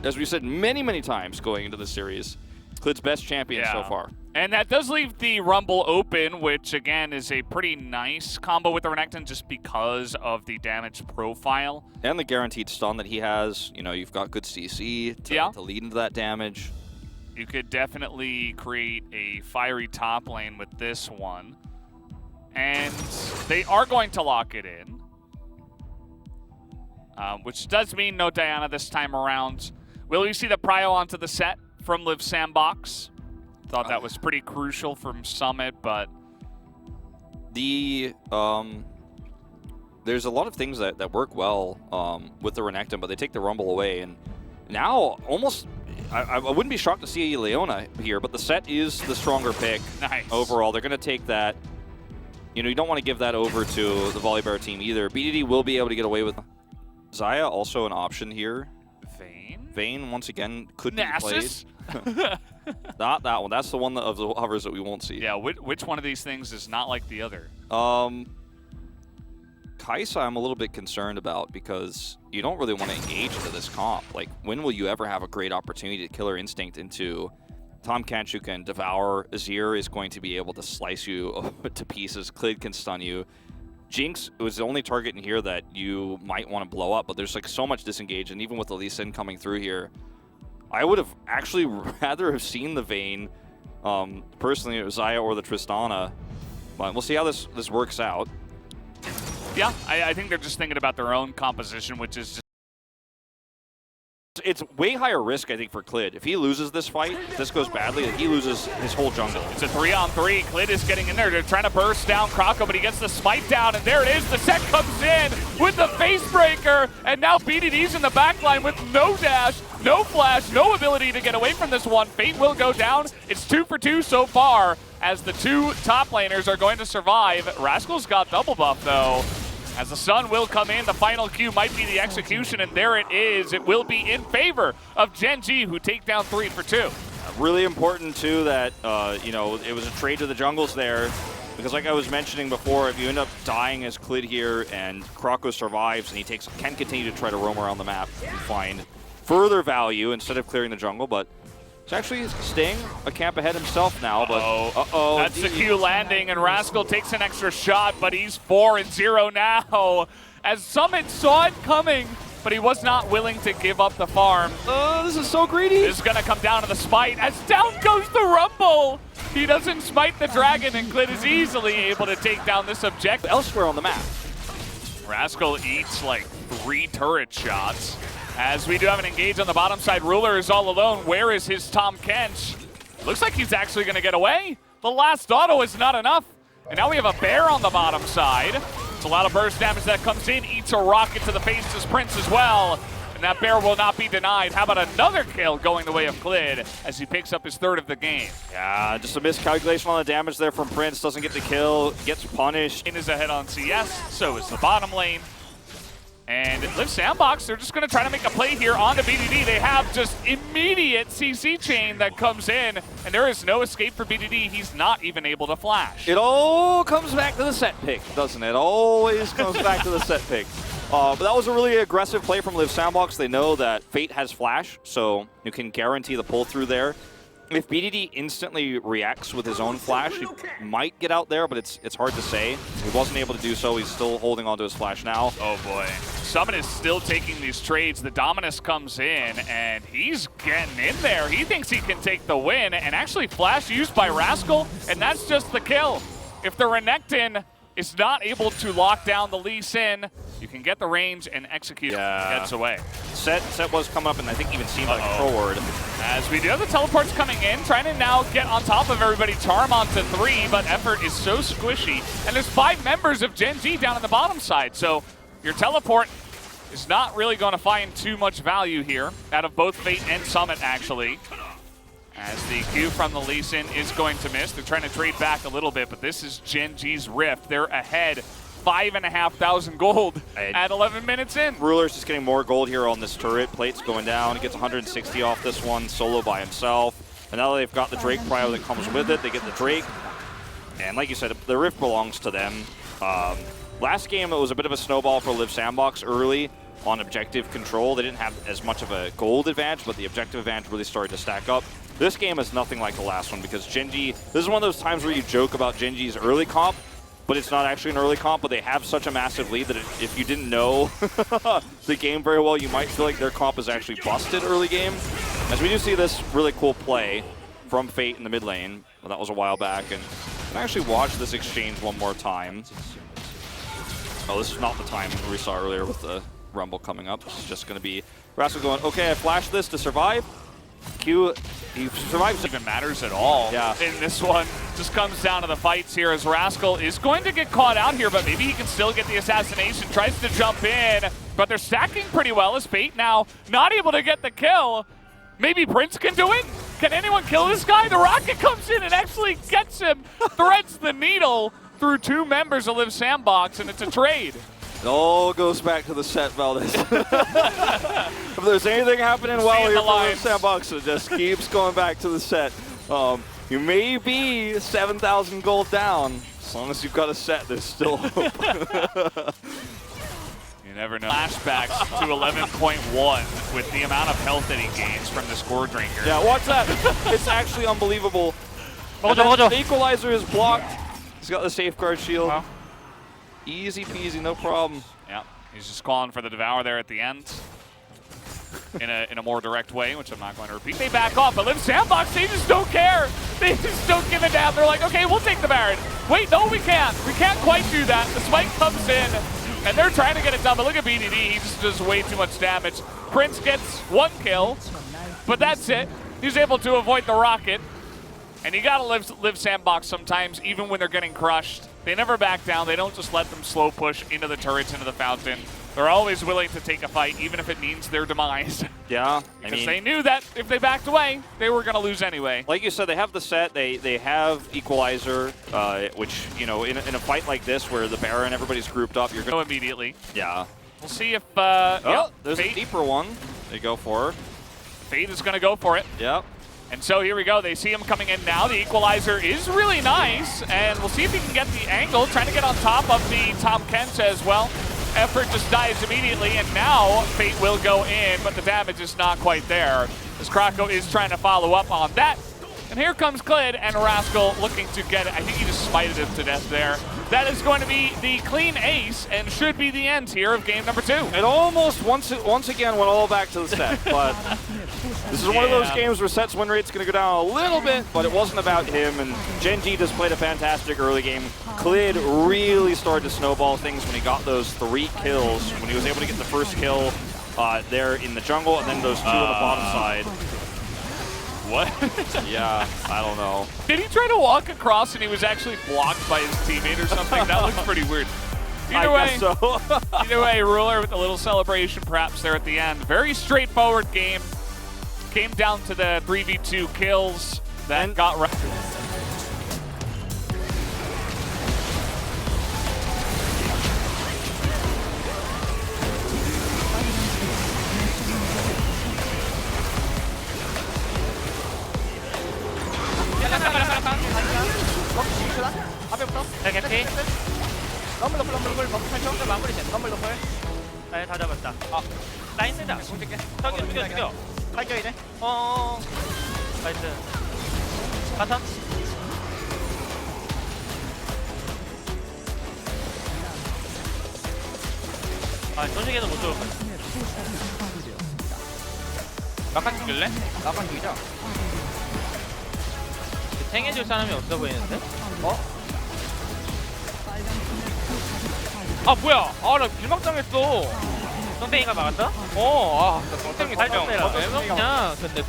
as we said many times going into the series, Clid's best champion so far. And that does leave the Rumble open, which again is a pretty nice combo with the Renekton just because of the damage profile. And the guaranteed stun that he has. You know, you've got good CC to lead into that damage. You could definitely create a fiery top lane with this one. And they are going to lock it in. Which does mean no Diana this time around. Will we see the prio onto the set from Liv Sandbox? Thought that was pretty crucial from Summit, but there's a lot of things that work well with the Renekton, but they take the Rumble away, and now almost I wouldn't be shocked to see Leona here, but the set is the stronger pick overall. They're going to take that. You know, you don't want to give that over to the Volibear team either. BDD will be able to get away with Xayah, also an option here. Vayne once again could be played. Not that one. That's the one of the hovers that we won't see. Yeah, which one of these things is not like the other? Kai'Sa I'm a little bit concerned about because you don't really want to engage into this comp. Like, when will you ever have a great opportunity to Killer Instinct into Tahm Kench, who can devour? Azir is going to be able to slice you to pieces. Clid can stun you. Jinx was the only target in here that you might want to blow up, but there's like so much disengage, and even with the Lee Sin coming through here, I would have actually rather have seen the Vayne, personally, Xayah or the Tristana, but we'll see how this works out. Yeah, I think they're just thinking about their own composition, which is just... It's way higher risk, I think, for Clid. If he loses this fight, if this goes badly, he loses his whole jungle. It's a 3-on-3. Clid is getting in there. They're trying to burst down Kroko, but he gets the smite down, and there it is. The set comes in with the face breaker, and now BDD's in the backline with no dash, no flash, no ability to get away from this one. Fate will go down. It's 2 for 2 so far, as the two top laners are going to survive. Rascal's got double buff, though. As the sun will come in, the final Q might be the execution, and there it is. It will be in favor of Gen G, who take down 3 for 2. Really important, too, that, you know, it was a trade to the jungles there, because like I was mentioning before, if you end up dying as Clid here and Kroko survives and he can continue to try to roam around the map and find further value instead of clearing the jungle, but he's actually staying a camp ahead himself now, but that's the Q landing, and Racsal takes an extra shot, but he's 4-0 now. As Summit saw it coming, but he was not willing to give up the farm. This is so greedy. This is gonna come down to the smite, as down goes the Rumble. He doesn't smite the dragon, and Clid is easily able to take down this objective. Elsewhere on the map, Racsal eats like 3 turret shots. As we do have an engage on the bottom side, Ruler is all alone. Where is his Tahm Kench? Looks like he's actually going to get away. The last auto is not enough. And now we have a bear on the bottom side. It's a lot of burst damage that comes in. Eats a rocket to the face as Prince as well. And that bear will not be denied. How about another kill going the way of Clid as he picks up his 3rd of the game? Yeah, just a miscalculation on the damage there from Prince. Doesn't get the kill, gets punished. Lane is ahead on CS, so is the bottom lane. And Liv Sandbox, they're just going to try to make a play here onto BDD. They have just immediate CC chain that comes in, and there is no escape for BDD. He's not even able to flash. It all comes back to the set pick, doesn't it? Always comes back to the set pick. But that was a really aggressive play from Liv Sandbox. They know that Fate has flash, so you can guarantee the pull through there. If BDD instantly reacts with his own flash, he might get out there, but it's hard to say. He wasn't able to do so. He's still holding onto his flash now. Oh boy. Summit is still taking these trades. The Dominus comes in, and he's getting in there. He thinks he can take the win, and actually flash used by Racsal, and that's just the kill. If the Renekton is not able to lock down the Lee Sin, you can get the range and execute. Gets away. Set was coming up, and I think even seemed like forward. As we do have the teleports coming in, trying to now get on top of everybody. Charm onto 3, but effort is so squishy. And there's 5 members of Gen G down on the bottom side, so your teleport is not really going to find too much value here out of both Fate and Summit, actually. As the Q from the Lee Sin is going to miss. They're trying to trade back a little bit, but this is Gen G's Rift. They're ahead 5,500 gold at 11 minutes in. Ruler's just getting more gold here on this turret. Plate's going down. He gets 160 off this one, solo by himself. And now they've got the Drake prio that comes with it. They get the Drake. And like you said, the Rift belongs to them. Last game, it was a bit of a snowball for Liv Sandbox early. on objective control. They didn't have as much of a gold advantage, but the objective advantage really started to stack up. This game is nothing like the last one because Gen.G, this is one of those times where you joke about Gen.G's early comp, but it's not actually an early comp, but they have such a massive lead that if you didn't know the game very well, you might feel like their comp is actually busted early game. As we do see this really cool play from Fate in the mid lane. Well, that was a while back, and I can actually watch this exchange one more time. Oh, this is not the time we saw earlier with the Rumble coming up. This is just going to be Racsal going, okay, I flashed this to survive. Q, he survives. Even matters at all. Yeah. In this one, just comes down to the fights here as Racsal is going to get caught out here, but maybe he can still get the assassination. Tries to jump in, but they're stacking pretty well as Fate now not able to get the kill. Maybe Prince can do it? Can anyone kill this guy? The rocket comes in and actually gets him, threads the needle through two members of Live Sandbox, and it's a trade. It all goes back to the set, Valdez. If there's anything happening while you're in the sandbox, it just keeps going back to the set. You may be 7,000 gold down. As long as you've got a set, there's still hope. You never know. Flashbacks to 11.1 with the amount of health that he gains from the score drinker. Yeah, watch that. It's actually unbelievable. The equalizer is blocked. He's got the safeguard shield. Wow. Easy peasy, no problem. Yeah, he's just calling for the Devour there at the end. In a more direct way, which I'm not going to repeat. They back off, but Live Sandbox, they just don't care. They just don't give a damn. They're like, okay, we'll take the Baron. Wait, no, we can't. We can't quite do that. The spike comes in, and they're trying to get it done, but look at BDD. He just does way too much damage. Prince gets one kill, but that's it. He's able to avoid the rocket. And you gotta live Sandbox sometimes, even when they're getting crushed. They never back down. They don't just let them slow push into the turrets, into the fountain. They're always willing to take a fight, even if it means their demise. Yeah, because they knew that if they backed away, they were gonna lose anyway. Like you said, they have the set. They have Equalizer, which, you know, in a fight like this where the Baron, everybody's grouped up, you're gonna immediately. Yeah. We'll see if there's a deeper one. They go for. Fate is gonna go for it. Yep. And so here we go. They see him coming in now. The equalizer is really nice, and we'll see if he can get the angle, trying to get on top of the Tom Kenta as well. Effort just dies immediately, and now Fate will go in, but the damage is not quite there, as Krako is trying to follow up on that. And here comes Clid, and Racsal looking to get it. I think he just smited him to death there. That is going to be the clean ace, and should be the end here of game number 2. It almost once again went all back to the set, but this is one of those games where set's win rate's going to go down a little bit, but it wasn't about him, and Gen.G just played a fantastic early game. Clid really started to snowball things when he got those 3 kills, when he was able to get the first kill there in the jungle, and then those 2 on the bottom side. What? Yeah, I don't know. Did he try to walk across and he was actually blocked by his teammate or something? That looks pretty weird. Either way, Ruler with a little celebration perhaps there at the end. Very straightforward game. Came down to the 3v2 kills that got right. 개피 럼블 탈출 마무리 돼. 럼블 노플 네, 다 잡았다. 라인 세다. 죽여 발견이네. 나이스. 바텀 전식에도 못 들어올 거야. 막판 죽일래? 막판 죽이자. 탱해줄 사람이 없어 보이는데? 아 뭐야? 나 길막당했어. 똥땡이가 막았어? 나 똥땡이 살짝 왜 막냐? 근데